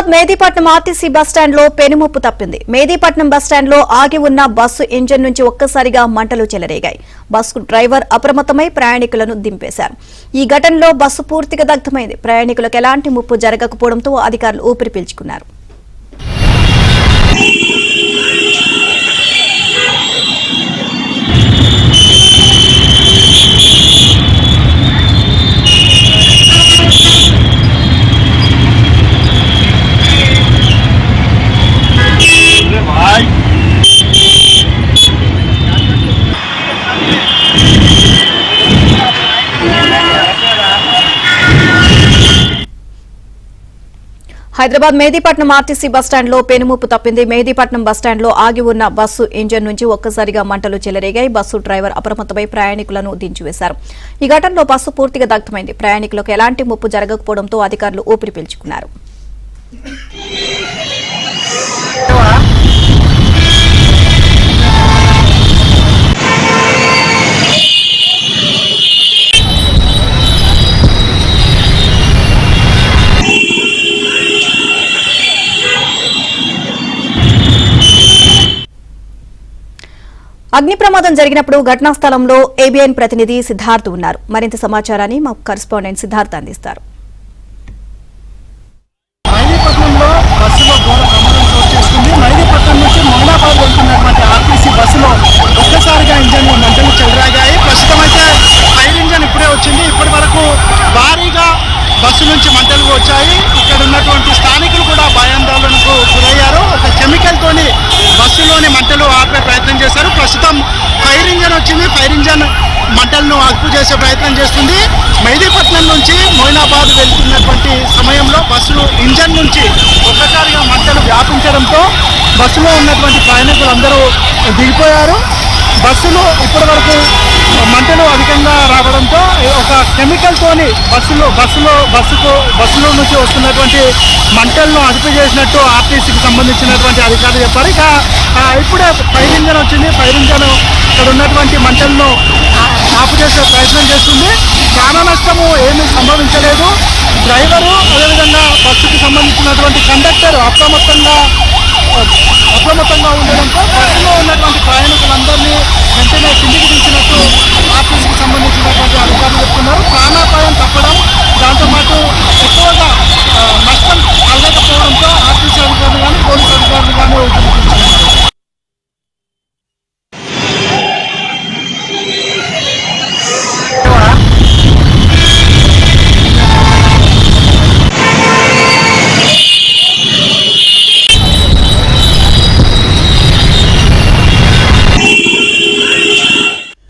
Hyderabad Mehdipatnam RTC bus stand లో పెనుముప్పు తప్పింది. Mehdipatnam bus stand లో ఆగి ఉన్న బస్సు ఇంజన్ నుంచి ఒక్కసారిగా మంటలు చెలరేగాయి. బస్సు డ్రైవర్ అప్రమత్తమై ప్రయాణికులను దింపేశారు. ఈ ఘటనలో బస్సు పూర్తిగా దగ్ధమైంది. ప్రయాణికులకు ఎలాంటి ముప్పు జరగకపోవడంతో అధికారులు ఊపిరి పీల్చుకున్నారు. హైదరాబాద్ మేదీపట్నం ఆర్టీసీ బస్టాండ్ లో పెనుముప్పు తప్పింది. మేదీపట్నం బస్టాండ్ లో ఆగి ఉన్న బస్సు ఇంజన్ నుంచి ఒక్కసారిగా మంటలు చెలరేగాయి. బస్సు డ్రైవర్ అప్రమత్తమై ప్రయాణికులను దించివేశారు. ఈ ఘటనలో బస్సు పూర్తిగా దగ్ధమైంది. ప్రయాణికులకు ఎలాంటి ముప్పు జరగకపోవడంతో అధికారులు ఊపిరి పీల్చుకున్నారు. అగ్ని ప్రమాదం జరిగినప్పుడు ఘటనా స్థలంలో ఏబిఎన్ ప్రతినిధి సిద్ధార్థ్ ఉన్నారు. మరింత సమాచారాన్ని మా కరెస్పాండెంట్ సిద్ధార్థ్ అందిస్తారు. మైదీపట్నంలో బస్సులో ఘోర ప్రమాదం చోటు చేసుకుంది. మైదీపట్నం నుంచి మొహనాబాద్ వెళ్తున్నటువంటి ఆర్టీసీ బస్సులో ఒక్కసారిగా ఇంజన్ మంటలు చెలరేగాయి. ప్రస్తుతం అయితే ఫైర్ ఇంజన్ ఇప్పుడే వచ్చింది. ఇప్పటి వరకు భారీగా బస్సు నుంచి మంటలు వచ్చాయి. ఇక్కడ ఉన్నటువంటి స్థానికులు కూడా భయాందోళనకు గురయ్యారు. ఒక కెమికల్ తోని బస్సులోని మంటలు ఆపే ప్రయత్నం చేశారు. ప్రస్తుతం ఫైర్ ఇంజన్ వచ్చింది. ఫైర్ ఇంజన్ మంటలను అదుపు చేసే ప్రయత్నం చేస్తుంది. మెహదీపట్నం నుంచి మొయినాబాద్ వెళ్తున్నటువంటి సమయంలో బస్సు ఇంజన్ నుంచి ఒక్కసారిగా మంటలు వ్యాపించడంతో బస్సులో ఉన్నటువంటి ప్రయాణికులందరూ దిగిపోయారు. బస్సులో ఇప్పటి వరకు మంటలు అధికంగా రావడంతో ఒక కెమికల్ తోని బస్సులో నుంచి వస్తున్నటువంటి మంటలను అదుపు చేసినట్టు ఆర్టీసీకి సంబంధించినటువంటి అధికారులు చెప్పారు. ఇక ఇప్పుడే ఫైర్ ఇంజన్ వచ్చింది. ఫైర్ ఇంజన్ ఇక్కడ ఉన్నటువంటి మంటలను ఆపు చేసే ప్రయత్నం చేస్తుంది. ప్రాణ నష్టము ఏమీ సంభవించలేదు. డ్రైవరు అదేవిధంగా బస్సుకి సంబంధించినటువంటి కండక్టర్ అప్రమత్తంగా ఉండడంతో బస్సులో ఉన్నటువంటి ప్రయాణికులందరినీ వెంటనే కిందికి దించినట్టు ఆర్టీసీకి సంబంధించినటువంటి అధికారులు చెప్తున్నారు. ప్రాణాపాయం తప్పడం, దాంతోపాటు